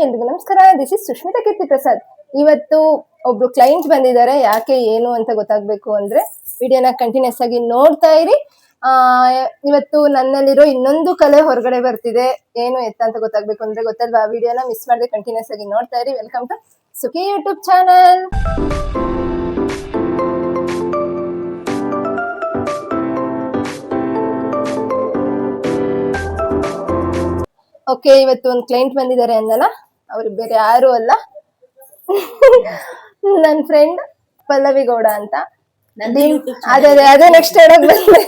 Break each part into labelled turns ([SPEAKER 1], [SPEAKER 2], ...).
[SPEAKER 1] ಎಲ್ರಿಗೂ ನಮಸ್ಕಾರ. This is Sushmita ಕೀರ್ತಿ ಪ್ರಸಾದ್. ಇವತ್ತು ಒಬ್ರು ಕ್ಲೈಂಟ್ ಬಂದಿದ್ದಾರೆ. ಯಾಕೆ ಏನು ಅಂತ ಗೊತ್ತಾಗ್ಬೇಕು ಅಂದ್ರೆ ವಿಡಿಯೋನ ಕಂಟಿನ್ಯೂಸ್ ಆಗಿ ನೋಡ್ತಾ ಇರಿ. ಇವತ್ತು ನನ್ನಲ್ಲಿರೋ ಇನ್ನೊಂದು ಕಲೆ ಹೊರಗಡೆ ಬರ್ತಿದೆ. ಏನು ಎತ್ತ ಅಂತ ಗೊತ್ತಾಗ್ಬೇಕು ಅಂದ್ರೆ ಗೊತ್ತಲ್ವಾ, ವಿಡಿಯೋನ ಮಿಸ್ ಮಾಡದೆ ಕಂಟಿನ್ಯೂಸ್ ಆಗಿ ನೋಡ್ತಾ ಇರಿ. Welcome to Sukhi YouTube channel. Okay, ಇವತ್ತು ಒಂದು ಕ್ಲೈಂಟ್ ಬಂದಿದ್ದಾರೆ ಅಂದಲ್ಲ, ಅವ್ರು ಬೇರೆ ಯಾರು ಅಲ್ಲ, ನನ್ನ ಫ್ರೆಂಡ್ ಪಲ್ಲವಿ ಗೌಡ ಅಂತ. ಅದೇ ನೆಕ್ಸ್ಟ್ ಹೇಳಕ್ ಬಂದೆ.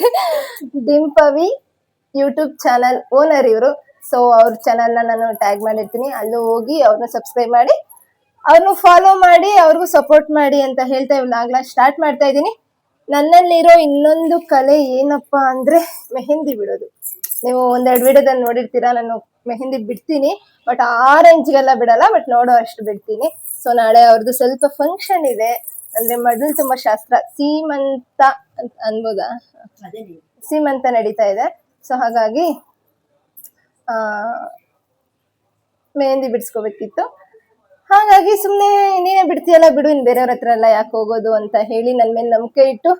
[SPEAKER 1] ಡಿಂಪವಿ ಯೂಟ್ಯೂಬ್ ಚಾನಲ್ ಓನರ್ ಇವರು. ಸೊ ಅವ್ರ ಚಾನಲ್ನ ನಾನು ಟ್ಯಾಗ್ ಮಾಡಿರ್ತೀನಿ, ಅಲ್ಲೂ ಹೋಗಿ ಅವ್ರನ್ನ ಸಬ್ಸ್ಕ್ರೈಬ್ ಮಾಡಿ, ಅವ್ರನ್ನ ಫಾಲೋ ಮಾಡಿ, ಅವ್ರಿಗೂ ಸಪೋರ್ಟ್ ಮಾಡಿ ಅಂತ ಹೇಳ್ತಾ ಇವ್ಲಾಗ್ಲ ಸ್ಟಾರ್ಟ್ ಮಾಡ್ತಾ ಇದ್ದೀನಿ. ನನ್ನಲ್ಲಿರೋ ಇನ್ನೊಂದು ಕಲೆ ಏನಪ್ಪಾ ಅಂದ್ರೆ ಮೆಹಂದಿ ಬಿಡೋದು. ನೀವು ಒಂದೆರಡು ವಿಡಿಯೋದಲ್ಲಿ ನೋಡಿರ್ತೀರಾ, ನಾನು ಮೆಹಂದಿ ಬಿಡ್ತೀನಿ, ಬಟ್ ಆರೆಂಜ್ಗೆಲ್ಲ ಬಿಡಲ್ಲ, ಬಟ್ ನೋಡೋ ಅಷ್ಟು ಬಿಡ್ತೀನಿ. ಸೊ ನಾಳೆ ಅವ್ರದ್ದು ಸ್ವಲ್ಪ ಫಂಕ್ಷನ್ ಇದೆ, ಅಂದ್ರೆ ಮಡಲ್ ತುಂಬಾ ಶಾಸ್ತ್ರ, ಸೀಮಂತ ಅಂತ ಅನ್ಬೋದಾ, ಸೀಮಂತ ನಡೀತಾ ಇದೆ. ಸೊ ಹಾಗಾಗಿ ಮೆಹಂದಿ ಬಿಡಿಸ್ಕೋಬೇಕಿತ್ತು. ಹಾಗಾಗಿ ಸುಮ್ಮನೆ ನೀನೇ ಬಿಡ್ತೀಯಲ್ಲ ಬಿಡು, ಇನ್ ಬೇರೆಯವ್ರ ಹತ್ರ ಎಲ್ಲ ಯಾಕೆ ಹೋಗೋದು ಅಂತ ಹೇಳಿ ನನ್ನ ಮೇಲೆ ನಂಬಿಕೆ ಇಟ್ಟು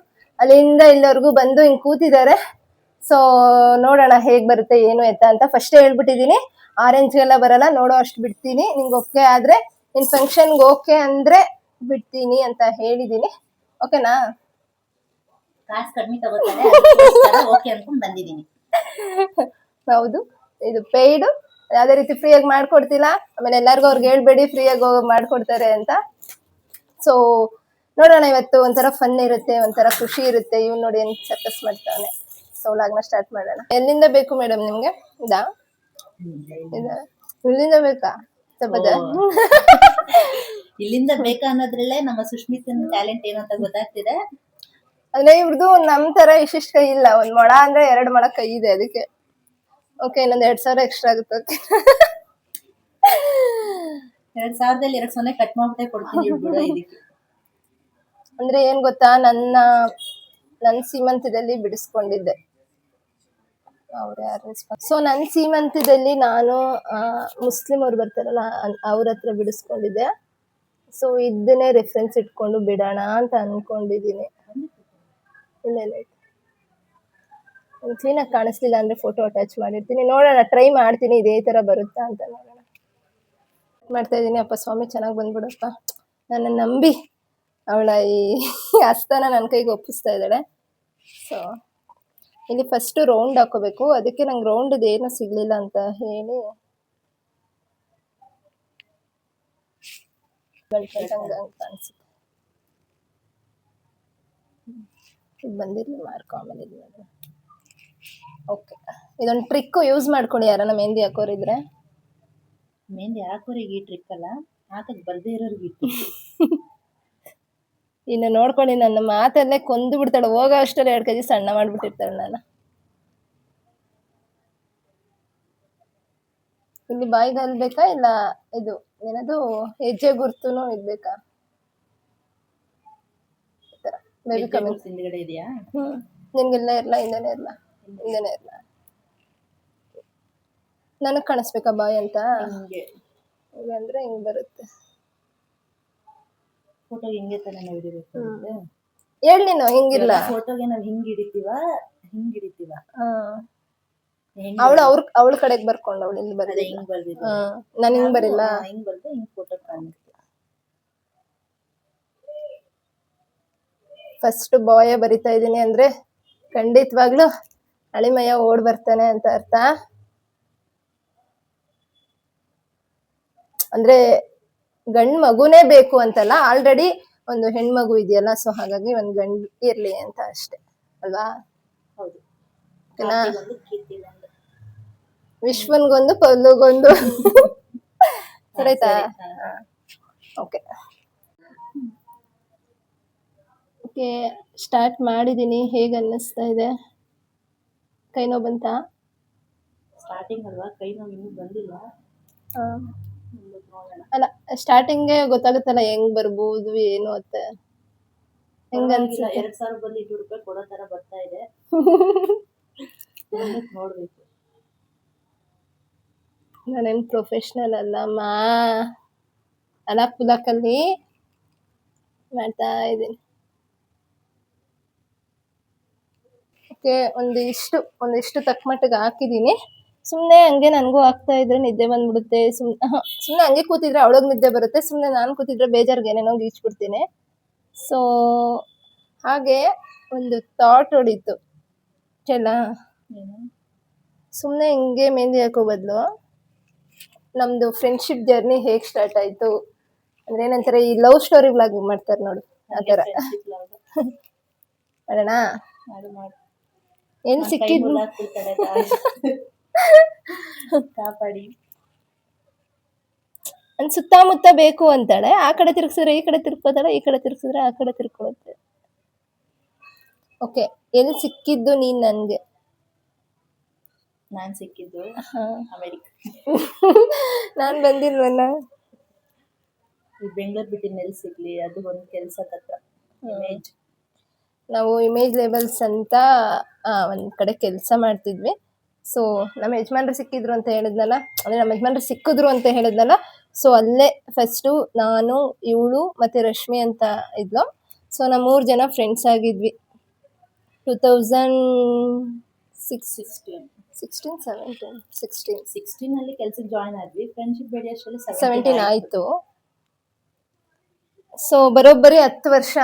[SPEAKER 1] ಅಲ್ಲಿಂದ ಇಲ್ಲಿವರೆಗೂ ಬಂದು ಹಿಂಗೆ ಕೂತಿದ್ದಾರೆ. ಸೊ ನೋಡೋಣ ಹೇಗ್ ಬರುತ್ತೆ ಏನು ಎತ್ತ ಅಂತ. ಫಸ್ಟೇ ಹೇಳ್ಬಿಟ್ಟಿದೀನಿ, ಆರೆಂಜ್ಗೆಲ್ಲ ಬರಲ್ಲ, ನೋಡೋ ಅಷ್ಟು ಬಿಡ್ತೀನಿ. ನಿಂಗೆ ಓಕೆ ಆದ್ರೆ, ನಿನ್ ಫಂಕ್ಷನ್ಗೆ ಓಕೆ ಅಂದ್ರೆ ಬಿಡ್ತೀನಿ ಅಂತ ಹೇಳಿದೀನಿ. ಓಕೆನಾ?
[SPEAKER 2] ಕಾಸು ಕಡಿಮೆ ತಗೋತಾರೆ, ಓಕೆ ಅನ್ಕೊಂಡ್ ಬಂದಿದ್ದೀನಿ.
[SPEAKER 1] ಹೌದು, ಇದು ಪೇಯ್ಡು, ಯಾವ್ದೇ ರೀತಿ ಫ್ರೀಯಾಗಿ ಮಾಡ್ಕೊಡ್ತಿಲ್ಲ. ಆಮೇಲೆ ಎಲ್ಲಾರ್ಗು ಅವ್ರಿಗೆ ಹೇಳ್ಬೇಡಿ ಫ್ರೀಯಾಗಿ ಮಾಡ್ಕೊಡ್ತಾರೆ ಅಂತ. ಸೊ ನೋಡೋಣ, ಇವತ್ತು ಒಂಥರ ಫನ್ ಇರುತ್ತೆ, ಒಂಥರ ಖುಷಿ ಇರುತ್ತೆ. ಇವ್ ನೋಡಿ ಏನ್ ಸರ್ಕಸ್ ಮಾಡ್ತಾನೆ. ಸೊ ಲಾಗ್ನ ಸ್ಟಾರ್ಟ್ ಮಾಡೋಣ. ಎಲ್ಲಿಂದ ಬೇಕು ಮೇಡಮ್ ನಿಮ್ಗೆ? ಇದಾ ಇಲ್ಲಿಂದ ಬೇಕಾ?
[SPEAKER 2] ಇಲ್ಲಿಂದ ಬೇಕಾ ಅನ್ನೋದ್ರಲ್ಲೇ ನಮ್ಮ ಸುಷ್ಮಿತನ ಟ್ಯಾಲೆಂಟ್ ಏನು ಅಂತ ಗೊತ್ತಾಗ್ತಿದೆ.
[SPEAKER 1] ಅಂದ್ರೆ ಇವ್ರದ್ದು ನಮ್ ತರ ಇಷ್ಟಿಷ್ಟ ಕೈ ಇಲ್ಲ, ಒಂದ್ ಮೊಳ ಅಂದ್ರೆ 2 ಮೊಳ ಕೈ ಇದೆ, ಅದಕ್ಕೆ ಓಕೆ. ಇನ್ನೊಂದ್ 2,000 ಎಕ್ಸ್ಟ್ರಾ ಆಗುತ್ತೆ. ಓಕೆ,
[SPEAKER 2] 2,000ದಲ್ಲಿ 2,000 ಕಟ್ ಮಾಡ್ಬಿಟ್ಟೆ ಕೊಡ್ತೀನಿ ಬಿಡು. ಇದಕ್ಕೆ
[SPEAKER 1] ಅಂದ್ರೆ ಏನ್ ಗೊತ್ತಾ, ನನ್ನ ಸೀಮಂತದಲ್ಲಿ ಬಿಡಿಸ್ಕೊಂಡಿದ್ದೆ. ಸೊ ನನ್ನ ಸೀಮಂತದಲ್ಲಿ ನಾನು ಮುಸ್ಲಿಂ ಅವ್ರು ಬರ್ತಾರಲ್ಲ, ಅವ್ರ ಹತ್ರ ಬಿಡಿಸ್ಕೊಂಡಿದ್ದೆ. ಸೊ ಇದನ್ನೇ ರೆಫರೆನ್ಸ್ ಇಟ್ಕೊಂಡು ಬಿಡೋಣ ಅಂತ ಅನ್ಕೊಂಡಿದೀನಿ. ಇಲ್ಲ ಕ್ಲೀನಾಗಿ ಕಾಣಿಸ್ಲಿಲ್ಲ ಅಂದ್ರೆ ಫೋಟೋ ಅಟ್ಯಾಚ್ ಮಾಡಿರ್ತೀನಿ. ನೋಡೋಣ, ಟ್ರೈ ಮಾಡ್ತೀನಿ ಇದೇ ತರ ಬರುತ್ತಾ ಅಂತ. ನೋಡೋಣ, ಮಾಡ್ತಾ ಇದ್ದೀನಿ. ಅಪ್ಪ ಸ್ವಾಮಿ ಚೆನ್ನಾಗಿ ಬಂದ್ಬಿಡಪ್ಪ, ನನ್ನ ನಂಬಿ ಅವಳ ಈ ಹಸ್ತನ ನನ್ನ ಕೈಗೆ ಒಪ್ಪಿಸ್ತಾ ಇದ್ದಾಳೆ. ಸೊ ಇಲ್ಲಿ ಫಸ್ಟ್ ರೌಂಡ್ ಹಾಕೋಬೇಕು, ಅದಕ್ಕೆ ನಂಗೆ ರೌಂಡ್ ಏನು ಸಿಗ್ಲಿಲ್ಲ ಅಂತ ಹೇಳಿ ಕಾಣಿಸುತ್ತೆ. ಇದು ಬಂದಿರಲಿ ಮಾರ್ಕ್. ಆಮೇಲೆ ಇದು ಓಕೆ, ಇದೊಂದು ಟ್ರಿಕ್ ಯೂಸ್ ಮಾಡ್ಕೊಂಡು ಯಾರನ್ನ ಮೆಹಂದಿ ಹಾಕೋರಿದ್ರೆ.
[SPEAKER 2] ಮೆಹಂದಿ ಹಾಕೋರಿಗೆ ಈ ಟ್ರಿಕ್ ಅಲ್ಲ, ಹಾಕಕ್ ಬರ್ದೇ ಇರೋರಿಗೆ
[SPEAKER 1] ಇನ್ನು ನೋಡ್ಕೊಳ್ಳಿ, ನನ್ನ ಮಾತಲ್ಲೇ ಕೊಂದು ಬಿಡ್ತಾಳೆ. ಹೋಗೋ ಅಷ್ಟರಲ್ಲಿ 2 kg ಸಣ್ಣ ಮಾಡ್ಬಿಟ್ಟಿರ್ತಾಳೆ. ನಾನು ಇಲ್ಲಿ ಬಾಯಿಗೆ ಹಲ್ಬೇಕಾ, ಇಲ್ಲ ಇದು ಏನದು ಹೆಜ್ಜೆ ಗುರ್ತುನು ಇರ್ಬೇಕಾ? ಬೇಬಿ ಕಮೆಂಟ್ಸ್
[SPEAKER 2] ಹಿಂದ್ಗಡೆ ಇದೆಯಾ?
[SPEAKER 1] ನಿಮ್ಗೆಲ್ಲ ಇರ್ಲಾ, ಹಿಂದೆನೇ ಇರ್ಲಾ? ನನಗ್ ಕಾಣಿಸ್ಬೇಕಾ ಬಾಯ್ ಅಂತ? ಹಿಂಗಂದ್ರೆ ಹಿಂಗ್ ಬರುತ್ತೆ.
[SPEAKER 2] ಫೋಟೋ ಹಿಂಗೆ ತಾನೇ ನಾವು ಹಿಡಿಬೇಕು.
[SPEAKER 1] ಹೇಳಿ ನೀನು ಹಿಂಗಿಲ್ಲ.
[SPEAKER 2] ಫೋಟೋಗೆ ನಾವು ಹಿಂಗ್ ಹಿಡಿತೀವ.
[SPEAKER 1] ಅವಳ ಕಡೆಗೆ ಬರ್ಕೊಂಡು ಅವಳು ಇಲ್ಲಿ ಬರ್ಲಿ.
[SPEAKER 2] ಹಿಂಗ್ ಬರ್ದಿದ್ದೆ
[SPEAKER 1] ನಾನು ಹಿಂಗ್ ಬರಿಲ್ಲ.
[SPEAKER 2] ಹಿಂಗ್ ಬರ್ದು ಹಿಂಗ್ ಫೋಟೋ ಕಾಣುತ್ತೆ.
[SPEAKER 1] ಫಸ್ಟ್ ಬಾಯ ಬರಿತಾ ಇದೀನಿ ಅಂದ್ರೆ ಖಂಡಿತವಾಗ್ಲು ಅಳಿಮಯ್ಯ ಓಡ್ ಬರ್ತಾನೆ ಅಂತ ಅರ್ಥ. ಅಂದ್ರೆ ಗಂಡ್ ಮಗುನೇ ಬೇಕು ಅಂತಲ್ಲ, ಆಲ್ರೆಡಿ ಒಂದು ಹೆಣ್ಮಗು ಇದೆಯಲ್ಲ. ಸೊ ಹಾಗಾಗಿ ಒಂದ್ ಗಂಡ್ ಇರ್ಲಿ ಅಂತ ಅಷ್ಟೇ ಅಲ್ವಾ?
[SPEAKER 2] ಹೌದು.
[SPEAKER 1] ವಿಶ್ವನ್ಗೊಂದು ಪಲ್ಲುಗೊಂದು. ಸರಿತಾ? ಓಕೆ ಓಕೆ, ಸ್ಟಾರ್ಟ್ ಮಾಡಿದೀನಿ. ಹೇಗೆ ಅನ್ನಿಸ್ತಾ ಇದೆ? ಕೈ ನೋವು ಬಂತಾ?
[SPEAKER 2] ಸ್ಟಾರ್ಟಿಂಗ್ ಅಲ್ವಾ, ಕೈ ನೋವು ಇನ್ನೂ ಬಂದಿಲ್ಲ.
[SPEAKER 1] ಅಲ್ಲ, ಸ್ಟಾರ್ಟಿಂಗ್ಗೆ ಗೊತ್ತಾಗುತ್ತಲ್ಲ ಹೆಂಗ್ ಬರ್ಬೋದು ಏನು ಅಂತ. ಹೆಂಗ ಅನ್ಸುತ್ತೆ?
[SPEAKER 2] 2,000 ಬಂದು 200 ರೂಪಾಯಿ ಕೊಡೋ ತರ ಬರ್ತಾ ಇದೆ. ನೋಡ್ಬೇಕು.
[SPEAKER 1] ನಾನೇನು ಪ್ರೊಫೆಷ್ನಲ್ ಅಲ್ಲಮ್ಮ, ಅಲಾಕ್ ಪುಲಾಕಲ್ಲಿ ಮಾಡ್ತಾ ಇದ್ದೀನಿ. ಓಕೆ, ಒಂದಿಷ್ಟು ತಕ್ಕ ಮಟ್ಟಿಗೆ ಹಾಕಿದ್ದೀನಿ. ಸುಮ್ಮನೆ ಹಂಗೆ ನನಗೂ ಆಗ್ತಾ ಇದ್ರೆ ನಿದ್ದೆ ಬಂದ್ಬಿಡುತ್ತೆ. ಸುಮ್ಮನೆ ಹಂಗೆ ಕೂತಿದ್ರೆ ಅವಳಗ್ ನಿದ್ದೆ ಬರುತ್ತೆ, ಸುಮ್ಮನೆ ನಾನು ಕೂತಿದ್ರೆ ಬೇಜಾರ್ಗೆ ಏನೇನೋ ಗೀಚ್ಬಿಡ್ತೀನಿ. ಸೊ ಹಾಗೆ ಒಂದು ಥಾಟ್ ಹೊಡಿತು ಚೆಲ್ಲ,
[SPEAKER 2] ಏನು
[SPEAKER 1] ಸುಮ್ಮನೆ ಹಿಂಗೆ ಮೆಹಂದಿ ಹಾಕೋ ಬದಲು ನಮ್ದು ಫ್ರೆಂಡ್ಶಿಪ್ ಜರ್ನಿ ಹೇಗೆ ಸ್ಟಾರ್ಟ್ ಆಯ್ತು ಅಂದ್ರೆ ಏನಂತಾರೆ, ಈ ಲವ್ ಸ್ಟೋರಿ ವ್ಲಾಗ್ ಮಾಡ್ತಾರೆ ನೋಡು, ಆ ಥರ
[SPEAKER 2] ಫ್ರೆಂಡ್ಶಿಪ್ ಲಾಗ
[SPEAKER 1] ಮಾಡೋಣ.
[SPEAKER 2] ಮಾಡು ಮಾಡು.
[SPEAKER 1] ಎಲ್ಲಿ
[SPEAKER 2] ನನ್ ಕೈ
[SPEAKER 1] ಸಿಕ್ಕಿದ್ದು
[SPEAKER 2] ಮುರ್ದಾಕ್ಬಿಡ್ತಾಳೆ ತಾಯಿ. ಕಾಪಾಡಿ.
[SPEAKER 1] ನನ್ ಸುತ್ತಮುತ್ತ ಬೇಕು ಅಂತಾಳೆ, ಆ ಕಡೆ ತಿರ್ಗಿಸಿದ್ರೆ ಈ ಕಡೆ ತಿರ್ಕೋತಾಳೆ, ಈ ಕಡೆ ತಿರ್ಗಿಸಿದ್ರೆ ಆ ಕಡೆ ತಿರ್ಕೊಳ್ಳುತ್ತೆ. ಓಕೆ, ಎಲ್ಲಿ ಸಿಕ್ಕಿದ್ದು ನೀನ್ ನನ್ಗೆ?
[SPEAKER 2] ನಾನ್ ಸಿಕ್ಕಿದ್ದು ಅಮೆರಿಕ.
[SPEAKER 1] ನಾನ್ ಬಂದಿಲ್ವಲ್ಲ.
[SPEAKER 2] ಈ ಬೆಂಗಳೂರು ಬಿಟ್ಟು ಇನ್ನೆಲ್ಲಿ ಸಿಗ್ಲಿ, ಅದು ಒಂದು ಕೆಲ್ಸದ ಹತ್ರ ಇಮೇಜ್.
[SPEAKER 1] ನಾವು ಇಮೇಜ್ ಲೇಬಲ್ಸ್ ಅಂತ ಒಂದ್ ಕಡೆ ಕೆಲಸ ಮಾಡ್ತಿದ್ವಿ. ಸೊ ನಮ್ಮ ಯಜಮಾನ್ರು ಸಿಕ್ಕಿದ್ರು ಅಂತ ಹೇಳಿದ್ನಲ್ಲ, ಅಂದ್ರೆ ನಮ್ಮ ಯಜಮಾನ್ರು ಸಿಕ್ಕಿದ್ರು ಅಂತ ಹೇಳಿದ್ನಲ್ಲ, ಸೊ ಅಲ್ಲೇ ಫಸ್ಟು ನಾನು, ಇವಳು ಮತ್ತೆ ರಶ್ಮಿ ಅಂತ ಇದ್ಲು. ಸೊ ನಾವು 3 ಜನ ಫ್ರೆಂಡ್ಸ್ ಆಗಿದ್ವಿ. 2016
[SPEAKER 2] ಅಲ್ಲಿ ಕೆಲ್ಸಕ್ಕೆ ಜಾಯ್ನ್ ಆದ್ವಿ. ಫ್ರೆಂಡ್ಶಿಪ್ ಬೆಳೆ ಅಷ್ಟರಲ್ಲಿ
[SPEAKER 1] 17 ಆಯ್ತು. ಸೊ ಬರೋಬ್ಬರಿ 10 ವರ್ಷ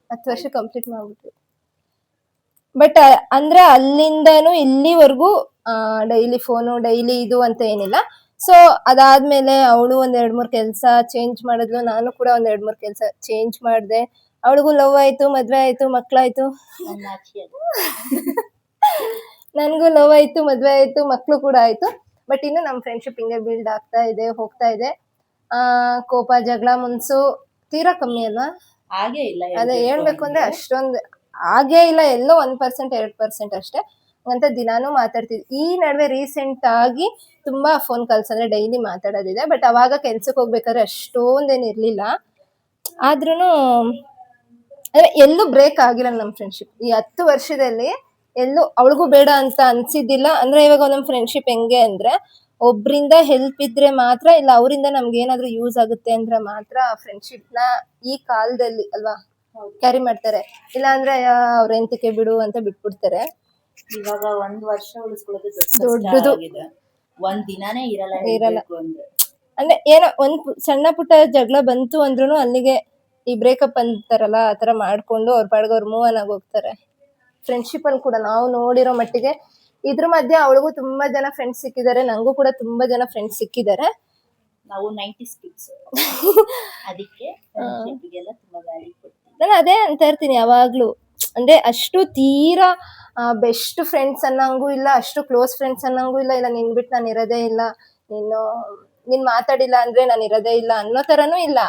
[SPEAKER 1] 10 ವರ್ಷ ಕಂಪ್ಲೀಟ್ ಮಾಡ್ಬಿಟ್ವಿ. ಬಟ್ ಅಂದ್ರೆ ಅಲ್ಲಿಂದನೂ ಇಲ್ಲಿವರೆಗೂ ಡೈಲಿ ಫೋನು, ಡೈಲಿ ಇದು ಅಂತ ಏನಿಲ್ಲ. ಸೊ ಅದಾದ್ಮೇಲೆ ಅವಳು ಒಂದ್ 2-3 ಕೆಲಸ ಚೇಂಜ್ ಮಾಡಿದ್ಲು, ನಾನು ಕೂಡ ಒಂದ್ 2-3 ಕೆಲಸ ಚೇಂಜ್ ಮಾಡಿದೆ. ಅವಳಿಗೂ ಲವ್ ಆಯ್ತು, ಮದ್ವೆ ಆಯ್ತು, ಮಕ್ಳಾಯ್ತು. ನನಗೂ ಲವ್ ಆಯ್ತು, ಮದ್ವೆ ಆಯ್ತು, ಮಕ್ಳು ಕೂಡ ಆಯ್ತು. ಬಟ್ ಇನ್ನು ನಮ್ಮ ಫ್ರೆಂಡ್ಶಿಪ್ ಹಿಂಗೆ ಬಿಲ್ಡ್ ಆಗ್ತಾ ಇದೆ, ಹೋಗ್ತಾ ಇದೆ. ಕೋಪ, ಜಗಳ, ಮುನ್ಸು ತೀರಾ ಕಮ್ಮಿ ಅಲ್ವಾ?
[SPEAKER 2] ಹಾಗೆ ಇಲ್ಲ.
[SPEAKER 1] ಅದೇ ಹೇಳ್ಬೇಕು ಅಂದ್ರೆ ಅಷ್ಟೊಂದು ಹಾಗೇ ಇಲ್ಲ, ಎಲ್ಲೋ 1% 2% ಅಷ್ಟೇ ಅಂತ ದಿನಾನು ಮಾತಾಡ್ತಿದ್ವಿ. ಈ ನಡುವೆ ರೀಸೆಂಟ್ ಆಗಿ ತುಂಬಾ ಫೋನ್ ಕಾಲ್ಸ್ ಅಂದ್ರೆ ಡೈಲಿ ಮಾತಾಡೋದಿದೆ. ಬಟ್ ಅವಾಗ ಕೆಲ್ಸಕ್ಕೆ ಹೋಗ್ಬೇಕಾದ್ರೆ ಅಷ್ಟೊಂದೇನು ಇರ್ಲಿಲ್ಲ. ಆದ್ರೂನು ಅಂದ್ರೆ ಎಲ್ಲೂ ಬ್ರೇಕ್ ಆಗಿಲ್ಲ ನಮ್ಮ ಫ್ರೆಂಡ್ಶಿಪ್. ಈ 10 ವರ್ಷದಲ್ಲಿ ಎಲ್ಲೂ ಅವಳಿಗೂ ಬೇಡ ಅಂತ ಅನ್ಸಿದ್ದಿಲ್ಲ. ಅಂದ್ರೆ ಇವಾಗ ಒಂದೊಂದು ಫ್ರೆಂಡ್ಶಿಪ್ ಹೆಂಗೆ ಅಂದ್ರೆ, ಒಬ್ರಿಂದ ಹೆಲ್ಪ್ ಇದ್ರೆ ಮಾತ್ರ, ಇಲ್ಲ ಅವರಿಂದ ನಮ್ಗೆ ಏನಾದ್ರೂ ಯೂಸ್ ಆಗುತ್ತೆ ಅಂದ್ರೆ ಮಾತ್ರ ಆ ಫ್ರೆಂಡ್ಶಿಪ್ ನ ಈ ಕಾಲದಲ್ಲಿ ಅಲ್ವಾ ಕ್ಯಾರಿ ಮಾಡ್ತಾರೆ. ಇಲ್ಲ ಅಂದ್ರೆ ಅವ್ರ ಎಂತಕ್ಕೆ ಬಿಡು ಅಂತ ಬಿಟ್ಬಿಡ್ತಾರೆ.
[SPEAKER 2] ಇವಾಗ 1 ವರ್ಷ ಉಳಿಸ್ಕೊಳ್ಳೋದು
[SPEAKER 1] ದೊಡ್ಡದು.
[SPEAKER 2] ಒಂದ್ ದಿನಾನೇ ಇರಲ್ಲ.
[SPEAKER 1] ಅಂದ್ರೆ ಏನೋ ಒಂದ್ ಸಣ್ಣ ಪುಟ್ಟ ಜಗಳ ಬಂತು ಅಂದ್ರೂ ಅಲ್ಲಿಗೆ ಈ ಬ್ರೇಕಪ್ ಅಂತಾರಲ್ಲ, ಆ ತರ ಮಾಡ್ಕೊಂಡು ಅವ್ರ ಪಾಡ್ಗೆ ಅವ್ರು ಮೂವ್ ಆನ್ ಆಗಿ ಹೋಗ್ತಾರೆ. ಫ್ರೆಂಡ್ಶಿಪ್ ಅಲ್ಲಿ ಕೂಡ ನಾವು ನೋಡಿರೋ ಮಟ್ಟಿಗೆ ಇದ್ರ ಮಧ್ಯೆ ಅವಳಿಗೂ ತುಂಬಾ ಜನ ಫ್ರೆಂಡ್ಸ್ ಸಿಕ್ಕಿದ್ದಾರೆ, ನಂಗೂ ಕೂಡ ತುಂಬಾ ಜನ ಫ್ರೆಂಡ್ಸ್ ಸಿಕ್ಕಿದ್ದಾರೆ.
[SPEAKER 2] ನಾವು 90s ಕಿಡ್ಸ್, ಅದಕ್ಕೆ ಫ್ರೆಂಡ್ಶಿಪ್ಗೆಲ್ಲ ತುಂಬಾ ವ್ಯಾಲ್ಯೂ ಕೊಡ್ತೀವಿ.
[SPEAKER 1] ನಾನು ಅದೇ ಅಂತ ಇರ್ತೀನಿ ಯಾವಾಗ್ಲೂ. ಅಂದ್ರೆ ಅಷ್ಟು ತೀರಾ ಬೆಸ್ಟ್ ಫ್ರೆಂಡ್ಸ್ ಅನ್ನಂಗೂ ಇಲ್ಲ, ಅಷ್ಟು ಕ್ಲೋಸ್ ಫ್ರೆಂಡ್ಸ್ ಅನ್ನಂಗೂ ಇಲ್ಲ. ಇಲ್ಲ ನಿನ್ ಬಿಟ್ಟು ನಾನು ಇರೋದೇ ಇಲ್ಲ, ನೀನ್ ಮಾತಾಡಿಲ್ಲ ಅಂದ್ರೆ ನಾನು ಇರೋದೇ ಇಲ್ಲ ಅನ್ನೋ ತರನೂ ಇಲ್ಲ.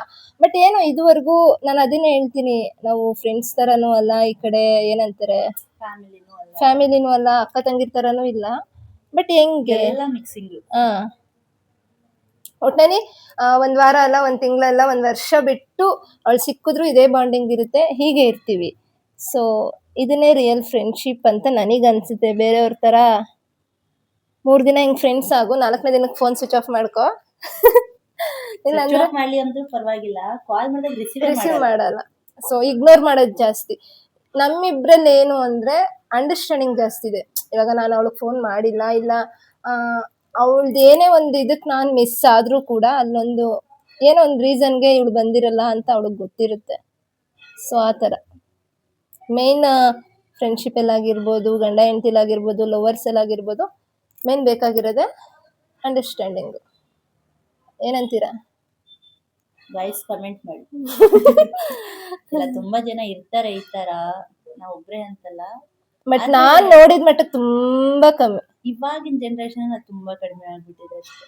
[SPEAKER 1] ಬಟ್ ಏನು ಇದುವರೆಗೂ ನಾನು ಅದನ್ನೇ ಹೇಳ್ತೀನಿ, ನಾವು ಫ್ರೆಂಡ್ಸ್ ತರನೂ ಅಲ್ಲ, ಈ ಕಡೆ ಏನಂತಾರೆ ಫ್ಯಾಮಿಲಿನೂ ಅಲ್ಲ, ಅಕ್ಕ ತಂಗಿರ್ ತರನೂ ಇಲ್ಲ. ಬಟ್ ಹೆಂಗೆ
[SPEAKER 2] ಮಿಕ್ಸಿಂಗ್.
[SPEAKER 1] ಒಟ್ನಲ್ಲಿ 1 ವಾರ ಅಲ್ಲ, 1 ತಿಂಗಳಲ್ಲ, 1 ವರ್ಷ ಬಿಟ್ಟು ಅವಳು ಸಿಕ್ಕಿದ್ರು ಇದೇ ಬಾಂಡಿಂಗ್ ಇರುತ್ತೆ, ಹೀಗೆ ಇರ್ತೀವಿ. ಸೊ ಇದನ್ನೇ ರಿಯಲ್ ಫ್ರೆಂಡ್ಶಿಪ್ ಅಂತ ನನಗ್ ಅನ್ಸುತ್ತೆ. ಬೇರೆಯವ್ರ ತರ 3 ದಿನ ಹಿಂಗ್ ಫ್ರೆಂಡ್ಸ್ ಆಗು, 4ನೇ ದಿನಕ್ಕೆ ಫೋನ್ ಸ್ವಿಚ್ ಆಫ್ ಮಾಡ್ಕೋ. ಇಲ್ಲ ಅಂದ್ರೆ
[SPEAKER 2] ಪರವಾಗಿಲ್ಲ, ಕಾಲ್ ಮಾಡಿದಾಗ
[SPEAKER 1] ರಿಸೀವ್ ಮಾಡಲ್ಲ. ಸೊ ಇಗ್ನೋರ್ ಮಾಡೋದು ಜಾಸ್ತಿ. ನಮ್ಮಿಬ್ರಲ್ಲಿ ಏನು ಅಂದ್ರೆ ಅಂಡರ್ಸ್ಟ್ಯಾಂಡಿಂಗ್ ಜಾಸ್ತಿ ಇದೆ. ಇವಾಗ ನಾನು ಅವಳಿಗೆ ಫೋನ್ ಮಾಡಿಲ್ಲ, ಇಲ್ಲ ಅವಳದ್ದು ಏನೇ ಒಂದು ಇದಕ್ಕೆ ನಾನು ಮಿಸ್ ಆದ್ರೂ ಕೂಡ ಅಲ್ಲೊಂದು ಏನೋ ಒಂದು ರೀಸನ್ಗೆ ಇವಳು ಬಂದಿರಲ್ಲ ಅಂತ ಅವಳಿಗೆ ಗೊತ್ತಿರುತ್ತೆ. ಸೊ ಆ ಥರ ಮೇನ್ ಫ್ರೆಂಡ್ಶಿಪ್ಪಲ್ಲಾಗಿರ್ಬೋದು, ಗಂಡ ಹೆಂಡ್ತಿಲಾಗಿರ್ಬೋದು, ಲವರ್ಸಲ್ಲಾಗಿರ್ಬೋದು, ಮೇನ್ ಬೇಕಾಗಿರೋದೆ ಅಂಡರ್ಸ್ಟ್ಯಾಂಡಿಂಗು. ಏನಂತೀರಾ
[SPEAKER 2] ಗೈಸ್? ಕಮೆಂಟ್ ಮಾಡಿ. ಇಲ್ಲ ತುಂಬಾ ಜನ ಇರ್ತಾರೆ ಈ ತರ, ನಾವ್ ಒಬ್ರೇ ಅಂತಲ್ಲ.
[SPEAKER 1] ಬಟ್ ನಾನ್ ನೋಡಿದ ಮಟ್ಟ ತುಂಬಾ ಕಮ್ಮಿ.
[SPEAKER 2] ಇವಾಗಿನ ಜನರೇಷನ್ ತುಂಬಾ ಕಡಿಮೆ ಆಗ್ಬಿಟ್ಟಿದೆ ಅಷ್ಟೇ.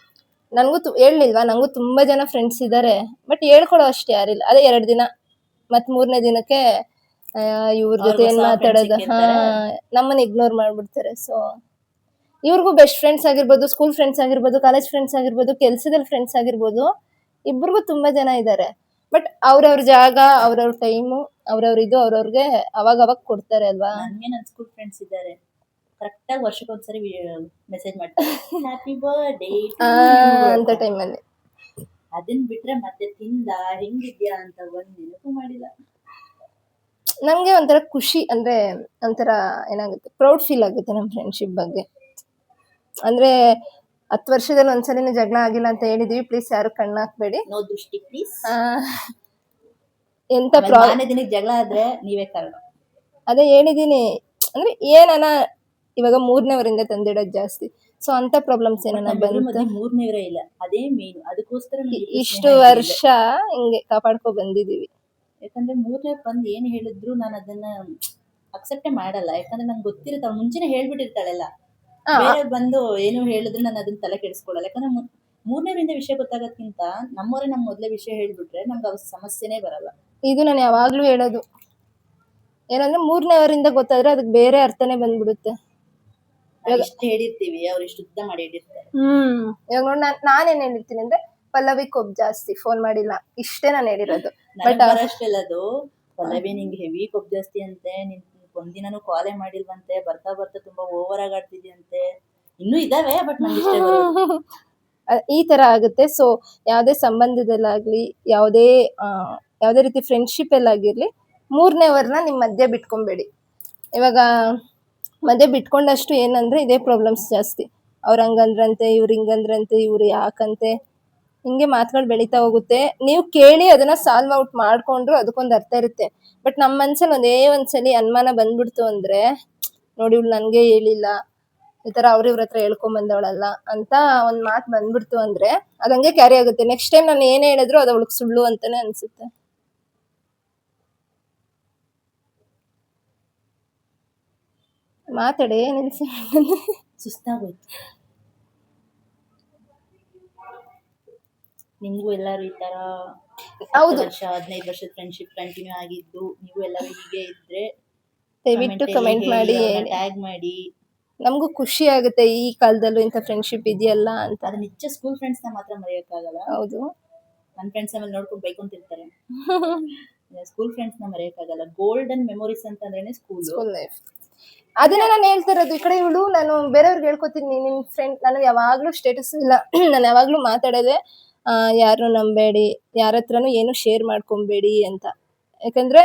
[SPEAKER 1] ನನಗೂ ಹೇಳಿಲ್ವಾ, ನಂಗೂ ತುಂಬಾ ಜನ ಫ್ರೆಂಡ್ಸ್ ಇದ್ದಾರೆ. ಬಟ್ ಹೇಳ್ಕೊಡೋ ಅಷ್ಟೇ ಯಾರಿಲ್ಲ. ಅದೇ 2 ದಿನ ಮತ್ 3ನೇ ದಿನಕ್ಕೆ ಇವ್ರ ಜೊತೆ ಏನ್ ಮಾತಾಡೋದು, ನಮ್ಮನ್ನ ಇಗ್ನೋರ್ ಮಾಡ್ಬಿಡ್ತಾರೆ. ಸೊ ಇವ್ರಿಗೂ ಬೆಸ್ಟ್ ಫ್ರೆಂಡ್ಸ್ ಆಗಿರ್ಬೋದು, ಸ್ಕೂಲ್ ಫ್ರೆಂಡ್ಸ್ ಆಗಿರ್ಬೋದು, ಕಾಲೇಜ್ ಫ್ರೆಂಡ್ಸ್ ಆಗಿರ್ಬೋದು, ಕೆಲ್ಸದಲ್ಲಿ ಫ್ರೆಂಡ್ಸ್ ಆಗಿರ್ಬೋದು, ಇಬ್ಬರಿಗೂ ತುಂಬಾ ಜನ ಇದ್ದಾರೆ. ಬಟ್ ಅವ್ರವ್ರ ಜಾಗ, ಅವ್ರವ್ರ ಟೈಮು, ಅವ್ರವ್ರ ಇದು ಅವ್ರವ್ರಿಗೆ ಅವಾಗ ಕೊಡ್ತಾರೆ ಅಲ್ವಾ.
[SPEAKER 2] ನನಗೆ ನನ್ನ ಸ್ಕೂಲ್ ಫ್ರೆಂಡ್ಸ್ ಇದ್ದಾರೆ, ಕರೆಕ್ಟ್ ಆಗಿ ವರ್ಷಕ್ಕೊಂದ್ಸರಿ ಮೆಸೇಜ್ ಮಾಡ್ತಾರೆ ಹ್ಯಾಪಿ ಬರ್ಡೇ
[SPEAKER 1] ಅಂತ ಟೈಮಲ್ಲಿ
[SPEAKER 2] ಅದನ್ ಬಿಟ್ರೆ ಮತ್ತೆ ತಿಂದ ಹೆಂಗಿದ್ಯಾ ಅಂತ ಒಂದ್ ನೆನಪು ಮಾಡಿಲ್ಲ.
[SPEAKER 1] ನಮ್ಗೆ ಒಂಥರ ಖುಷಿ ಅಂದ್ರೆ ಒಂಥರ ಏನಾಗುತ್ತೆ, ಪ್ರೌಡ್ ಫೀಲ್ ಆಗುತ್ತೆ ನಮ್ಮ ಫ್ರೆಂಡ್ಶಿಪ್ ಬಗ್ಗೆ. ಅಂದ್ರೆ 10 ವರ್ಷದಲ್ಲಿ ಒಂದ್ಸಲಿನೂ ಜಗಳ ಆಗಿಲ್ಲ ಅಂತ ಹೇಳಿದೀವಿ, ಪ್ಲೀಸ್ ಯಾರು ಕಣ್ಣು ಹಾಕ್ಬೇಡಿ.
[SPEAKER 2] ನೋ ದೃಷ್ಟಿ ಪ್ಲೀಸ್.
[SPEAKER 1] ಎಂತ
[SPEAKER 2] ಮಾರನೇ ದಿನಕ್ಕೆ ಜಗಳ ಆದ್ರೆ ನೀವೇ ಕಾರಣ.
[SPEAKER 1] ಅದೇ ಹೇಳಿದೀನಿ, ಅಂದ್ರೆ ಏನನ ಇವಾಗ 3ನೇವರಿಂದ ತಂದಿಡೋದು ಜಾಸ್ತಿ. ಸೊ ಅಂತ ಪ್ರಾಬ್ಲಮ್ಸ್ ಏನನ ಬಂತು,
[SPEAKER 2] 3ನೇವರೇ ಇಲ್ಲ, ಅದೇ ಮೇನ್. ಅದಕ್ಕೋಸ್ಕರ
[SPEAKER 1] ಇಷ್ಟು ವರ್ಷ ಹಿಂಗೆ ಕಾಪಾಡ್ಕೊ ಬಂದಿದೀವಿ.
[SPEAKER 2] ಯಾಕಂದ್ರೆ 3ನೇ ಬಂದು ಏನ್ ಹೇಳಿದ್ರು ನಾನು ಅದನ್ನ ಅಕ್ಸೆಪ್ಟೇ ಮಾಡಲ್ಲ. ಯಾಕಂದ್ರೆ ನಂಗೆ ಗೊತ್ತಿರುತ್ತೆ, ಅವ್ಳು ಮುಂಚೆನೆ ಹೇಳ್ಬಿಟ್ಟಿರ್ತಾಳೆಲ್ಲ. ಬೇರೆ ಬಂದು ಏನು ಹೇಳಿದ್ರು ನಾನು ಅದನ್ನ ತಲೆ ಕೆಡಿಸ್ಕೊಳ್ಳಲ್ಲ. ಯಾಕಂದ್ರೆ 3ನೇವರಿಂದ ವಿಷಯ ಗೊತ್ತಾಗೋದ್ಕಿಂತ ನಮ್ಮವರೇ ನಮ್ ಮೊದ್ಲೇ ವಿಷಯ ಹೇಳ್ಬಿಟ್ರೆ ನಮ್ಗೆ ಅವ್ ಸಮಸ್ಯೆನೇ ಬರಲ್ಲ. ಇದು ನಾನು ಯಾವಾಗ್ಲೂ ಹೇಳೋದು, ಏನಂದ್ರೆ 3ನೇವರಿಂದ ಗೊತ್ತಾದ್ರೆ ಅದಕ್ಕೆ ಬೇರೆ ಅರ್ಥನೇ ಬಂದ್ಬಿಡುತ್ತೆ. ಇಷ್ಟು ಹೇಳಿರ್ತೀವಿ, ಅವ್ರು ಇಷ್ಟು ಉದ್ದ ಮಾಡಿ ಹೇಳಿರ್ತಾರೆ. ಇವಾಗ ನೋಡಿ ನಾನೇನ್ ಹೇಳಿರ್ತೀನಿ ಅಂದ್ರೆ, ಪಲ್ಲವಿ ಕೊಬ್ಬು ಜಾಸ್ತಿ, ಫೋನ್ ಮಾಡಿಲ್ಲ, ಇಷ್ಟೇ ನಾನು ಹೇಳಿರೋದು. ಬಟ್ ಅಷ್ಟೆಲ್ಲ ಅದು ಪಲ್ಲವಿ ನಿಂಗೆ ಹೆವಿ ಕೊಬ್ಬು ಜಾಸ್ತಿ ಅಂತೆ, ನಿನ್ ಒಂದಿನೂ ಕಾಲೇ ಮಾಡಿಲ್ವಂತೆ, ಬರ್ತಾ ಬರ್ತಾ ತುಂಬಾ ಓವರ್ ಆಗಿ ಆಡ್ತಿದ್ಯಂತೆ, ಇನ್ನೂ ಇದಾವೆ. ಬಟ್ ನಂಗೆ ಇಷ್ಟ
[SPEAKER 1] ಈ ತರ ಆಗುತ್ತೆ. ಸೊ ಯಾವುದೇ ಸಂಬಂಧದಲ್ಲಾಗ್ಲಿ, ಯಾವುದೇ ರೀತಿ ಫ್ರೆಂಡ್ಶಿಪ್ ಅಲ್ಲಾಗಿರ್ಲಿ, 3ನೇವರ್ನ ನಿಮ್ ಮಧ್ಯೆ ಬಿಟ್ಕೊಂಬೇಡಿ. ಇವಾಗ ಮಧ್ಯೆ ಬಿಟ್ಕೊಂಡಷ್ಟು ಏನಂದ್ರೆ ಇದೇ ಪ್ರಾಬ್ಲಮ್ಸ್ ಜಾಸ್ತಿ. ಅವ್ರ ಹಂಗಂದ್ರಂತೆ, ಇವ್ರು ಹಿಂಗಂದ್ರಂತೆ, ಇವ್ರು ಯಾಕಂತೆ, ಹಿಂಗೆ ಮಾತುಗಳು ಬೆಳೀತಾ ಹೋಗುತ್ತೆ. ನೀವು ಕೇಳಿ ಅದನ್ನ ಸಾಲ್ವ್ ಔಟ್ ಮಾಡ್ಕೊಂಡ್ರು ಅದಕ್ಕೊಂದು ಅರ್ಥ ಇರುತ್ತೆ. ಬಟ್ ನಮ್ಮ ಮನ್ಸಲ್ಲಿ ಒಂದೇ ಒಂದ್ಸಲಿ ಅನುಮಾನ ಬಂದ್ಬಿಡ್ತು ಅಂದ್ರೆ, ನೋಡಿ ಇವ್ಳು ನನ್ಗೆ ಹೇಳಿಲ್ಲ, ಈ ತರ ಇವ್ರ ಹತ್ರ ಹೇಳ್ಕೊಂಡ್ ಬಂದವಳಲ್ಲ ಅಂತ ಒಂದ್ ಮಾತು ಬಂದ್ಬಿಡ್ತು ಅಂದ್ರೆ ಅದಂಗೆ ಕ್ಯಾರಿ ಆಗುತ್ತೆ. ನೆಕ್ಸ್ಟ್ ಟೈಮ್ ನಾನು ಏನೇ ಹೇಳಿದ್ರು ಅದು ಅವಳಿಗೆ ಸುಳ್ಳು ಅಂತಾನೆ ಅನ್ಸುತ್ತೆ. ಮಾತಾಡಿ ನಿಲ್ಸಿ,
[SPEAKER 2] ಸುಸ್ತಾಗೋಯ್ತು. ನಿಮ್ಗೂ ಎಲ್ಲಾರು ಈ ತರ 10 ವರ್ಷ 15 ವರ್ಷದ ಫ್ರೆಂಡ್ಶಿಪ್ ಕಂಟಿನ್ಯೂ ಆಗಿದ್ದು, ನೀವು ಎಲ್ಲರೂ ಹೀಗೆ ಇದ್ರೆ
[SPEAKER 1] ದಯವಿಟ್ಟು ಕಮೆಂಟ್ ಮಾಡಿ,
[SPEAKER 2] ಟ್ಯಾಗ್ ಮಾಡಿ.
[SPEAKER 1] ನಮಗೂ ಖುಷಿ ಆಗುತ್ತೆ ಈ ಕಾಲದಲ್ಲೂ ಇಂಥ ಫ್ರೆಂಡ್ಶಿಪ್ ಇದೆಯಲ್ಲ ಅಂತ.
[SPEAKER 2] ಅದು ನಿಜ ಸ್ಕೂಲ್ ಫ್ರೆಂಡ್ಸ್ ನ ಮಾತ್ರ ಮರೆಯೋಕ್ಕಾಗಲ್ಲ.
[SPEAKER 1] ಹೌದು,
[SPEAKER 2] ನನ್ನ ಫ್ರೆಂಡ್ಸ್ ಆಮೇಲೆ ನೋಡ್ಕೊಂಡು ಬೈಕೊಂತಿರ್ತಾರೆ. ಸ್ಕೂಲ್ ಫ್ರೆಂಡ್ಸ್ ನ ಮರೆಯೋಕ್ಕಾಗಲ್ಲ. ಗೋಲ್ಡನ್ ಮೆಮೊರೀಸ್ ಅಂತಂದ್ರೇನೆ ಸ್ಕೂಲ್
[SPEAKER 1] ಲೈಫ್. ಅದನ್ನ ನಾನು ಹೇಳ್ತಾ ಇರೋದು. ಈ ಕಡೆ ಇವಳು, ನಾನು ಬೇರೆಯವ್ರಿಗೆ ಹೇಳ್ಕೊತೀನಿ, ನಿಮ್ ಫ್ರೆಂಡ್, ನಾನು ಯಾವಾಗ್ಲೂ ಸ್ಟೇಟಸ್ ಇಲ್ಲ, ನಾನು ಯಾವಾಗ್ಲೂ ಮಾತಾಡೋದೆ ಯಾರು ನಂಬೇಡಿ, ಯಾರ ಹತ್ರನೂ ಏನು ಶೇರ್ ಮಾಡ್ಕೊಬೇಡಿ ಅಂತ. ಯಾಕಂದ್ರೆ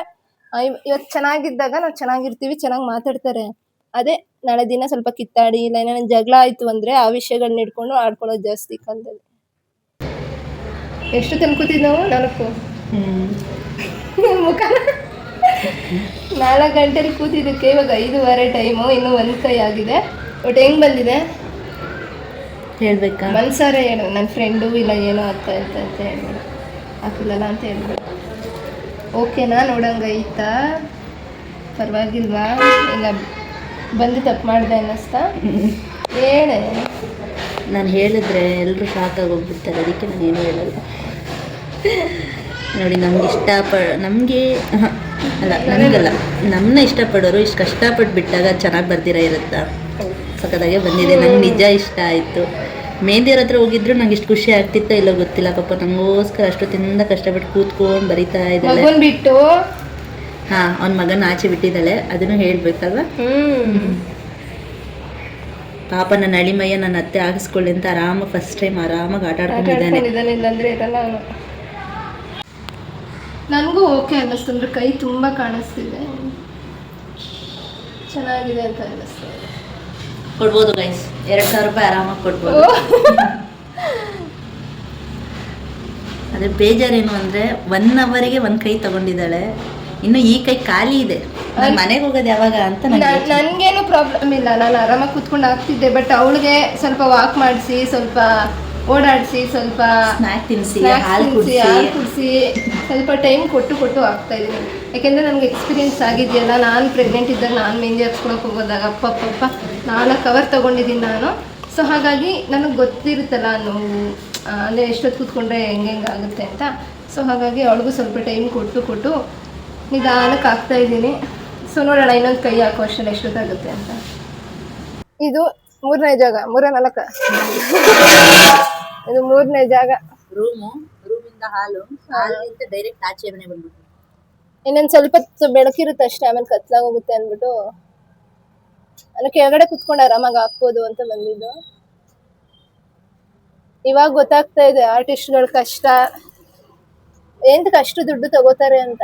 [SPEAKER 1] ಇವತ್ತು ಚೆನ್ನಾಗಿದ್ದಾಗ ನಾವು ಚೆನ್ನಾಗಿರ್ತೀವಿ, ಚೆನ್ನಾಗಿ ಮಾತಾಡ್ತಾರೆ. ಅದೇ ನಾಳೆ ದಿನ ಸ್ವಲ್ಪ ಕಿತ್ತಾಡಿ ಇಲ್ಲ ಏನಾರ ಜಗಳ ಆಯ್ತು ಅಂದ್ರೆ ಆ ವಿಷಯಗಳನ್ನ ಇಟ್ಕೊಂಡು ಆಡ್ಕೊಳ್ಳೋದು ಜಾಸ್ತಿ ಕಾಲದಲ್ಲಿ. ಎಷ್ಟು ತನ್ಕೋತೀವಿ ನಾವು? 4 ಮುಖ 4 ಗಂಟೆಲಿ ಕೂತಿದ್ದಕ್ಕೆ ಇವಾಗ 5:15 ಟೈಮು, ಇನ್ನು 1 ಕೈ ಆಗಿದೆ. ಬಟ್ ಹೆಂಗ್ ಬಂದಿದೆ
[SPEAKER 2] ಹೇಳ್ಬೇಕಾ?
[SPEAKER 1] ಮನ್ಸಾರೆ ಹೇಳು, ನನ್ನ ಫ್ರೆಂಡು ಇಲ್ಲ ಏನೋ ಅರ್ಥ ಆಯ್ತಾ ಅಂತ ಹೇಳ್ಬೇಡ, ಹಾಕಿಲ್ಲಲ್ಲ ಅಂತ ಹೇಳ್ಬೇಡ. ಓಕೆನಾ? ನೋಡಂಗೈತಾ? ಪರವಾಗಿಲ್ವಾ? ಇಲ್ಲ ಬಂದು ತಪ್ಪು ಮಾಡಿದೆ ಅನ್ನಿಸ್ತಾ? ಹೇಳೆ.
[SPEAKER 2] ನಾನು ಹೇಳಿದ್ರೆ ಎಲ್ಲರೂ ಶಾಕಾಗಿ ಹೋಗ್ಬಿಡ್ತಾರೆ, ಅದಕ್ಕೆ ನಾನು ಏನೂ ಹೇಳಲ್ಲ. ನೋಡಿ, ನಮಗೆ ಅಲ್ಲ, ನನಗಲ್ಲ, ನಮ್ಮನ್ನ ಇಷ್ಟಪಡೋರು ಇಷ್ಟು ಕಷ್ಟಪಟ್ಟು ಬಿಟ್ಟಾಗ ಚೆನ್ನಾಗಿ ಬರ್ದಿರ ಇರುತ್ತಾ? ಸಕ್ಕದಾಗೆ ಬಂದಿದೆ. ನಂಗೆ ನಿಜ ಇಷ್ಟ ಆಯಿತು. ಮೆಹಂದಿಯವ್ರ ಹತ್ರ ಹೋಗಿದ್ರು ನಂಗೆ ಇಷ್ಟು ಖುಷಿ ಆಗ್ತಿತ್ತೋ ಇಲ್ಲೋ ಗೊತ್ತಿಲ್ಲ. ಪಾಪ ನಂಗೋಸ್ಕರ ಅಷ್ಟೊತ್ತಿಂದ ಕಷ್ಟಪಟ್ಟು ಕೂತ್ಕೊಂಡು ಬರಿತಾ ಇದ್ದಾಳೆ.
[SPEAKER 1] ಬಿಟ್ಟು
[SPEAKER 2] ಅವ್ನ ಮಗನ ಆಚೆ ಬಿಟ್ಟಿದ್ದಾಳೆ, ಅದನ್ನು ಹೇಳ್ಬೇಕಲ್ವ. ಪಾಪ ನನ್ನ ಅಳಿಮಯ್ಯ ನನ್ನ ಅತ್ತೆ ಆಗಿಸ್ಕೊಳ್ಳಿ ಅಂತ ಫಸ್ಟ್ ಟೈಮ್ ಆರಾಮಾಗಿ ಆಟ ಆಡ್ಕೊಂಡಿದ್ದಾನೆ.
[SPEAKER 1] ಇಲ್ಲಾಂದ್ರೆ ಇರಲ್ಲ. ನನಗೂ ಓಕೆ ಅನ್ನಿಸ್ತಂದ್ರೆ, ಕೈ ತುಂಬ ಕಾಣಿಸ್ತಿದೆ, ಚೆನ್ನಾಗಿದೆ ಅಂತ ಅನ್ನಿಸ್ತದೆ.
[SPEAKER 2] ಕೊಡ್ಬೋದು ಗೈಸ್, 2,000 ರೂಪಾಯಿ ಆರಾಮಾಗಿ ಕೊಡ್ಬೋದು. ಅದೇ ಬೇಜಾರೇನು ಅಂದರೆ 1 ಅವರಿಗೆ 1 ಕೈ ತಗೊಂಡಿದ್ದಾಳೆ, ಇನ್ನು ಈ ಕೈ ಖಾಲಿ ಇದೆ. ಮನೆಗೆ ಹೋಗೋದು ಯಾವಾಗ ಅಂತ.
[SPEAKER 1] ನನಗೇನು ಪ್ರಾಬ್ಲಮ್ ಇಲ್ಲ, ನಾನು ಆರಾಮಾಗಿ ಕೂತ್ಕೊಂಡು ಆಗ್ತಿದ್ದೆ. ಬಟ್ ಅವಳಿಗೆ ಸ್ವಲ್ಪ ವಾಕ್ ಮಾಡಿಸಿ, ಸ್ವಲ್ಪ ಓಡಾಡಿಸಿ, ಸ್ವಲ್ಪ
[SPEAKER 2] ಸ್ನ್ಯಾಕ್ ತಿನ್ನಿಸಿ,
[SPEAKER 1] ಹಾಲು ಕುಡಿಸಿ, ಸ್ವಲ್ಪ ಟೈಮ್ ಕೊಟ್ಟು ಆಗ್ತಾ ಇದ್ದೀನಿ. ಯಾಕೆಂದರೆ ನನಗೆ ಎಕ್ಸ್ಪೀರಿಯೆನ್ಸ್ ಆಗಿದೆಯಲ್ಲ, ನಾನು ಪ್ರೆಗ್ನೆಂಟ್ ಇದ್ದಾಗ ನಾನು ಮೆಹಂದಿ ಹಚ್ಕೊಳಕ್ಕೆ ಹೋಗೋದಾಗ ಅಪ್ಪಪ್ಪ 4 ಕವರ್ ತೊಗೊಂಡಿದ್ದೀನಿ ನಾನು. ಸೊ ಹಾಗಾಗಿ ನನಗೆ ಗೊತ್ತಿರುತ್ತಲ್ಲ ನೋವು, ಅಂದರೆ ಎಷ್ಟೊತ್ತು ಕೂತ್ಕೊಂಡ್ರೆ ಹೆಂಗೆ ಆಗುತ್ತೆ ಅಂತ. ಸೊ ಹಾಗಾಗಿ ಅವಳಿಗೂ ಸ್ವಲ್ಪ ಟೈಮ್ ಕೊಟ್ಟು ನಿಧಾನಕ್ಕೆ ಆಗ್ತಾ ಇದ್ದೀನಿ. ಸೊ ನೋಡೋಣ, ಇನ್ನೊಂದು ಕೈ ಹಾಕೋ ಅಷ್ಟರಲ್ಲಿ ಎಷ್ಟೊತ್ತಾಗುತ್ತೆ ಅಂತ. ಇದು 3ನೇ ಜಾಗ, 3-4 ಇದು 3ನೇ ಜಾಗ.
[SPEAKER 2] ರೂಮಿಂದ ಹಾಲಿಂದ ಡೈರೆಕ್ಟ್ ಆಚೆ ಮನೆ ಬಂದ್ಬಿಟ್ಟು
[SPEAKER 1] ಇನ್ನೊಂದು ಸ್ವಲ್ಪ ಬೆಳಕಿರುತ್ತೆ ಅಷ್ಟೇ, ಆಮೇಲೆ ಕತ್ಲಾಗೋಗುತ್ತೆ ಅಂದ್ಬಿಟ್ಟು ಅಲ್ಲಿ ಕೆಳಗಡೆ ಕುತ್ಕೊಂಡು ಆರಾಮಾಗಿ ಹಾಕ್ಬೋದು ಅಂತ ಬಂದಿದ್ದು. ಇವಾಗ ಗೊತ್ತಾಗ್ತಾ ಇದೆ ಆರ್ಟಿಸ್ಟ್ಗಳ ಕಷ್ಟ, ಎಂತಕ್ಕೆ ಅಷ್ಟು ದುಡ್ಡು ತಗೋತಾರೆ ಅಂತ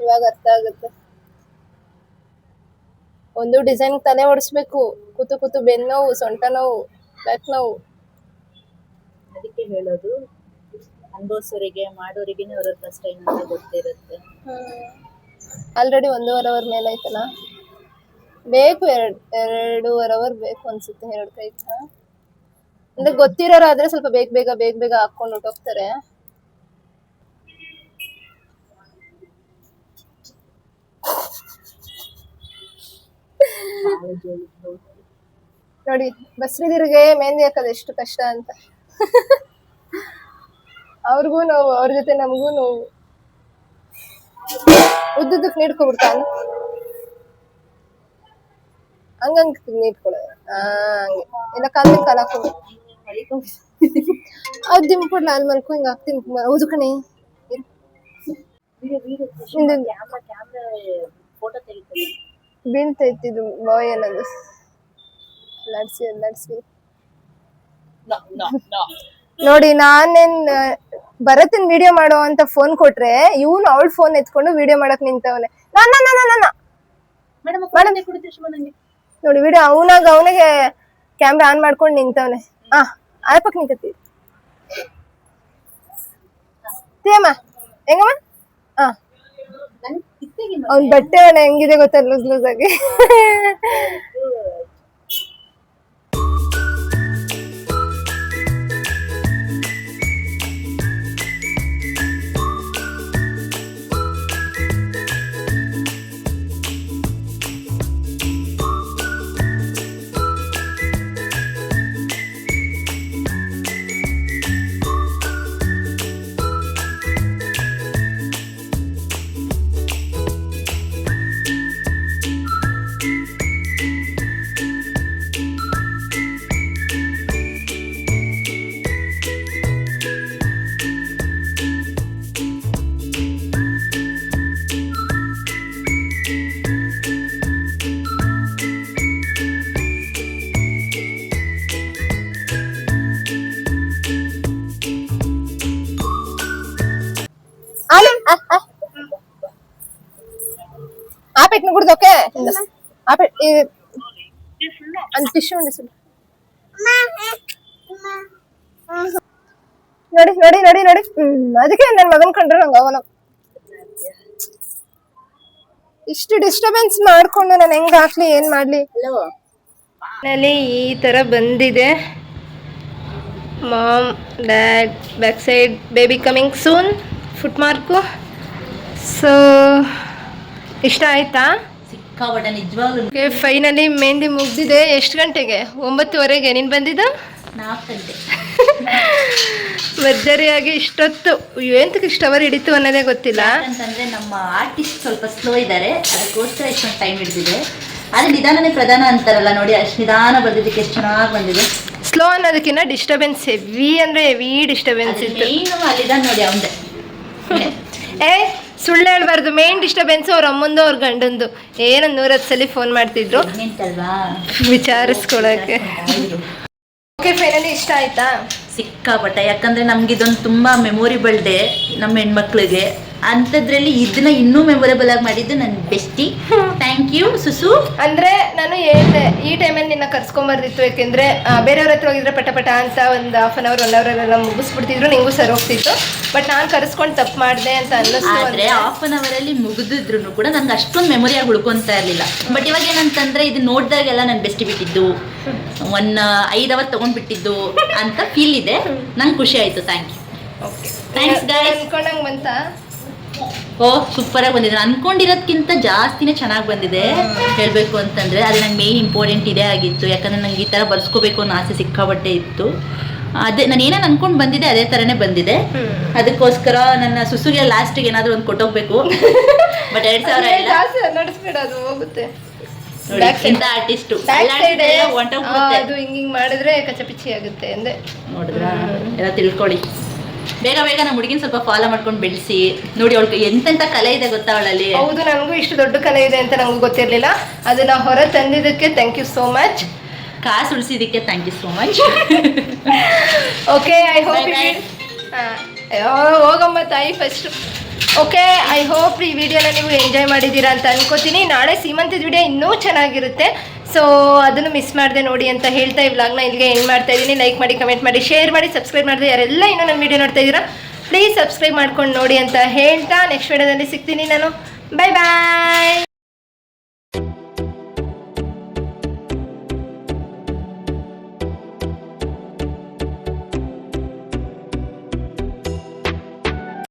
[SPEAKER 1] ಇವಾಗ ಅರ್ಥ ಆಗುತ್ತೆ. ಒಂದು ಡಿಸೈನ್ ತಲೆ ಓಡಿಸ್ಬೇಕು, ಕೂತು ಕೂತು ಬೆನ್ನು ನೋವು, ಸೊಂಟ ನೋವು, ಬ್ಯಾಕ್ ನೋವು.
[SPEAKER 2] ಅದಕ್ಕೆ ಹೇಳೋದು ಅನುಭವಿಸೋರಿಗೆ ಮಾಡೋರಿಗೆ ಅವ್ರ ಕಷ್ಟ ಏನಂತ ಗೊತ್ತಿರುತ್ತೆ.
[SPEAKER 1] ಆಲ್ರೆಡಿ 1.5 ಅವರ್ ಮೇಲೆ ಆಯ್ತಲ್ಲ, ಬೇಕು 2.5 ಅವರ್ ಬೇಕು ಅನ್ಸುತ್ತೆ. 2 ಕೈ ಅಂದ್ರೆ ಗೊತ್ತಿರೋರಾದ್ರೆ ಸ್ವಲ್ಪ ಬೇಗ ಬೇಗ ಹಾಕೊಂಡು ಹೊಟ್ಟೋಗ್ತಾರೆ. ನೋಡಿ ಬಸ್ರಿದಿರಿಗೆ ಮೆಹಂದಿ ಹಾಕೋದು ಎಷ್ಟು ಕಷ್ಟ ಅಂತ. ಅವ್ರಿಗೂ ನೋವು, ಅವ್ರ ಜೊತೆ ನಮಗೂ ನೋವು. ಉದ್ದುದಕ್ಕೆ ನೀಡ್ಕೊಬಿಡ್ತಾನ, ಹಂಗಂಗ್ ನೀಡ್ಕೊಳ್ಳೋದು. ಹಂಗೆ ಇಲ್ಲ ಕಾಲ ಕಾಲ ಹಾಕೊಂಡು ಅದು ದಿಂಬಿಡ್ಲ ಅಲ್ಲಿ ಮಲ್ಕೊ ಹಿಂಗ ಹಾಕ್ತೀನಿ. ಹೌದು ಕಣೆ,
[SPEAKER 2] ಫೋಟೋ ತೆಗಿತಾರೆ
[SPEAKER 1] ಬೀಳ್ತೈತಿದು ಬಾಯ್ ಅನ್ನೋದು. ನಡ್ಸಿ ನೋಡಿ, ನಾನೇನ್ ಭರತನ್ ವಿಡಿಯೋ ಮಾಡೋ ಅಂತ ಫೋನ್ ಕೊಟ್ರೆ ಇವನು ಅವಳ ಫೋನ್ ಎತ್ಕೊಂಡು ವಿಡಿಯೋ ಮಾಡಕ್ ನಿಂತವನೆ. ನೋಡಿ ವಿಡಿಯೋ ಅವನಿಗೆ ಕ್ಯಾಮ್ರಾ ಆನ್ ಮಾಡ್ಕೊಂಡು ನಿಂತವನೆ. ಆಪಕ್ ನಿಂತತಿ ತೀಯಮ್ಮ ಹೆಂಗಮ್ಮ. ಅವ್ನ್ ಬಟ್ಟೆ ಹೆಂಗಿದೆ ಗೊತ್ತಾ, ಲೂಸ್ ಲೂಸ್ ಆಗಿ. ಆಪೆಟ್ನ ಕುಡ್ದೋಕೆ ಆಪೆ ಒಂದು ಟಿಶ್ಯೂ ಉಂಡಿ ಸುಳ್ಳು. ನೋಡಿ ನೋಡಿ ನೋಡಿ ನೋಡಿ ಅದಕ್ಕೆ ನನ್ನ ಮಗನ್ ಕಂಡ್ರೆ ನಂಗೆ ಅವನ ಇಷ್ಟು ಡಿಸ್ಟರ್ಬೆನ್ಸ್ ಮಾಡ್ಕೊಂಡು ನಾನು ಹೆಂಗ್ ಹಾಕ್ಲಿ, ಏನ್ ಮಾಡ್ಲಿ. ಮನೇಲಿ ಈ ತರ ಬಂದಿದೆ. Mom dad back side baby coming soon foot mark. So ಇಷ್ಟ ಆಯ್ತಾ?
[SPEAKER 2] ಸಿಕ್ಕಾಪಟ್ಟೆ ನಿಜವಾಗ್ಲೂ.
[SPEAKER 1] ಫೈನಲಿ ಮೆಹಂದಿ ಮುಗ್ದಿದೆ. ಎಷ್ಟು ಗಂಟೆಗೆ? 9:30ಗೆ. ನೀನು ಬಂದಿದ್ದು
[SPEAKER 2] 4 ಗಂಟೆ.
[SPEAKER 1] ಭರ್ಜರಿಯಾಗಿ ಇಷ್ಟೊತ್ತು ಎಂತಕ್ಕೆ ಇಷ್ಟು ಅವರ್ ಹಿಡಿತು ಅನ್ನೋದೇ ಗೊತ್ತಿಲ್ಲ.
[SPEAKER 2] ಯಾಕಂತಂದ್ರೆ ನಮ್ಮ ಆರ್ಟಿಸ್ಟ್ ಸ್ವಲ್ಪ ಸ್ಲೋ ಇದ್ದಾರೆ, ಅದಕ್ಕೋಸ್ಕರ ಇಷ್ಟೊಂದು ಟೈಮ್ ಹಿಡಿದಿದೆ. ಆದ್ರೆ ನಿಧಾನನೇ ಪ್ರಧಾನ ಅಂತಾರಲ್ಲ ನೋಡಿ, ಅಷ್ಟು ನಿಧಾನ ಬಂದಿದ್ದಕ್ಕೆ ಎಷ್ಟು ಚೆನ್ನಾಗಿ ಬಂದಿದೆ.
[SPEAKER 1] ಸ್ಲೋ ಅನ್ನೋದಕ್ಕಿಂತ ಡಿಸ್ಟರ್ಬೆನ್ಸ್ ಹೆವಿ ಅಂದ್ರೆ ಹೆವಿ ಡಿಸ್ಟರ್ಬೆನ್ಸ್ ಇತ್ತು.
[SPEAKER 2] ಅಲ್ಲಿದ ನೋಡಿ ಅವಂದೆ.
[SPEAKER 1] ಸುಳ್ಳು ಹೇಳ್ಬಾರ್ದು. ಮೇನ್ ಡಿಸ್ಟರ್ಬೆನ್ಸ್ ಅವ್ರ ಅಮ್ಮಂದು ಅವ್ರ ಗಂಡಂದು. ಏನೋ 110 ಸಲ ಫೋನ್ ಮಾಡ್ತಿದ್ರು ವಿಚಾರಿಸ್ಕೊಳಕ್ಕೆ. ಓಕೆ, ಫೈನಲಿ ಇಷ್ಟ ಆಯ್ತಾ?
[SPEAKER 2] ಸಿಕ್ಕಾಪಟ್ಟೆ. ಯಾಕಂದ್ರೆ ನಮ್ಗೆ ಇದೊಂದು ತುಂಬಾ ಮೆಮೊರಿಬಲ್ ಡೇ ನಮ್ಮ ಹೆಣ್ಮಕ್ಳಿಗೆ. ಅಂಥದ್ರಲ್ಲಿ ಇದನ್ನ ಇನ್ನೂ ಮೆಮೊರೇಬಲ್ ಆಗಿ ಮಾಡಿದ್ದು ನನ್ನ ಬೆಸ್ಟಿ. Thank you ಸುಸು.
[SPEAKER 1] ಅಂದ್ರೆ ನಾನು ಹೇಳ್ದೆ ಈ ಟೈಮಲ್ಲಿ ನಿನ್ನ ಕರ್ಸ್ಕೊಂಬರ್ದಿತ್ತು, ಯಾಕೆಂದ್ರೆ ಬೇರೆಯವ್ರ ಹತ್ರ ಹೋಗಿದ್ರೆ ಪಟ ಅಂತ ಒಂದು 1/2 hour 1 hour ಎಲ್ಲ ಮುಗಿಸ್ಬಿಡ್ತಿದ್ರು, ನಿಂಗೂ ಸರಿ ಹೋಗ್ತಿತ್ತು. ಬಟ್ ನಾನು ಕರ್ಸ್ಕೊಂಡು ತಪ್ಪು ಮಾಡಿದೆ ಅಂತ ಅನ್ನಿಸ್ತು.
[SPEAKER 2] ಆದ್ರೆ 1/2 hour ಅಲ್ಲಿ ಮುಗಿದಿದ್ರು ಕೂಡ ನಂಗೆ ಅಷ್ಟೊಂದು ಮೆಮೊರಿಯಾಗಿ ಉಳ್ಕೊಂತಾ ಇರಲಿಲ್ಲ. ಬಟ್ ಇವಾಗ ಏನಂತಂದ್ರೆ ಇದು ನೋಡಿದಾಗೆಲ್ಲ ನಾನು ಬೆಸ್ಟಿ ಬಿಟ್ಟಿದ್ದು 5 hour ತಗೊಂಡ್ಬಿಟ್ಟಿದ್ದು ಅಂತ ಫೀಲ್ ಇದೆ. ನಂಗೆ ಖುಷಿ ಆಯ್ತು. Thank you. Thanks guys.
[SPEAKER 1] ಅನ್ಕೊಂಡಂಗೆ ಬಂತಾ?
[SPEAKER 2] ಓ ಸೂಪರ್ ಆಗಿ ಬಂದಿದೆ. ಅನ್ಕೊಂಡಿರೋದಕ್ಕಿಂತ ಜಾಸ್ತಿನೇ ಚೆನ್ನಾಗಿ ಬಂದಿದೆ ಹೇಳಬೇಕು ಅಂತಂದ್ರೆ. ಅದು ನಂಗೆ ಮೇನ್ ಇಂಪಾರ್ಟೆಂಟ್ ಇದೇ ಆಗಿತ್ತು. ಯಾಕಂದ್ರೆ ನಂಗೆ ಈ ಥರ ಬರ್ಸ್ಕೋಬೇಕು ಅನ್ನೋ ಆಸೆ ಸಿಕ್ಕಾಪಟ್ಟೆ ಇತ್ತು. ಅದೇ ನಾನು ಏನೇನು ಅನ್ಕೊಂಡು ಬಂದಿದೆ ಅದೇ ಥರನೇ ಬಂದಿದೆ. ಅದಕ್ಕೋಸ್ಕರ ನನ್ನ ಸುಸುಗೆ ಲಾಸ್ಟಿಗೆ ಏನಾದರೂ ಒಂದು ಕೊಟ್ಟೋಗ್ಬೇಕು. ಬಟ್ 2000 ಇಲ್ಲ,
[SPEAKER 1] ನಡೆಸ್ಬಿಡೋದು ಹೋಗುತ್ತೆ.
[SPEAKER 2] ಇಂಥ ಆರ್ಟಿಸ್ಟು
[SPEAKER 1] ಅದು ಹಿಂಗಿಂಗ್ ಮಾಡಿದ್ರೆ ಕಚಪಿಚಿ ಆಗುತ್ತೆ ಅಂದೆ.
[SPEAKER 2] ನೋಡಿದ್ರ ಎಲ್ಲ ತಿಳ್ಕೊಳ್ಳಿ. ಬೇಗ ಬೇಗ ನಮ್ಮ ಹುಡುಗಿನ ಸ್ವಲ್ಪ ಫಾಲೋ ಮಾಡ್ಕೊಂಡು ಬೆಳೆಸಿ ನೋಡಿ. ಅವಳಿಗೆ ಎಂತೆಂಥ ಕಲೆ ಇದೆ ಗೊತ್ತಾ ಅವಳಲ್ಲಿ.
[SPEAKER 1] ಹೌದು, ನನಗೂ ಇಷ್ಟು ದೊಡ್ಡ ಕಲೆ ಇದೆ ಅಂತ ನನಗೂ ಗೊತ್ತಿರಲಿಲ್ಲ. ಅದನ್ನ ಹೊರ ತಂದಿದ್ದಕ್ಕೆ ಥ್ಯಾಂಕ್ ಯು ಸೋ ಮಚ್.
[SPEAKER 2] ಕಾಸು ಉಳಿಸಿದ್ದಕ್ಕೆ thank you so much.
[SPEAKER 1] Okay, I hope ಹೋಗಮ್ಮ ತಾಯಿ ಫಸ್ಟ್. ಓಕೆ, ಐ ಹೋಪ್ ಈ ವಿಡಿಯೋನ ನೀವು ಎಂಜಾಯ್ ಮಾಡಿದ್ದೀರಾ ಅಂತ ಅನ್ಕೋತೀನಿ. ನಾಳೆ ಸೀಮಂತದ ವಿಡಿಯೋ ಇನ್ನೂ ಚೆನ್ನಾಗಿರುತ್ತೆ. ಸೊ ಅದನ್ನು ಮಿಸ್ ಮಾಡದೆ ನೋಡಿ ಅಂತ ಹೇಳ್ತಾ ಈ ವ್ಲಾಗ್ನ ಇಲ್ಲಿಗೆ ಎಂಡ್ ಮಾಡ್ತಾ ಇದ್ದೀನಿ. ಲೈಕ್ ಮಾಡಿ, ಕಮೆಂಟ್ ಮಾಡಿ, ಶೇರ್ ಮಾಡಿ, ಸಬ್ಸ್ಕ್ರೈಬ್ ಮಾಡಿದೆ ಯಾರೆಲ್ಲ ಇನ್ನೂ ನನ್ನ ವಿಡಿಯೋ ನೋಡ್ತಾ ಇದ್ದೀರಾ ಪ್ಲೀಸ್ ಸಬ್ಸ್ಕ್ರೈಬ್ ಮಾಡ್ಕೊಂಡು ನೋಡಿ ಅಂತ ಹೇಳ್ತಾ ನೆಕ್ಸ್ಟ್ ವಿಡಿಯೋದಲ್ಲಿ ಸಿಗ್ತೀನಿ ನಾನು. ಬೈ ಬಾಯ್.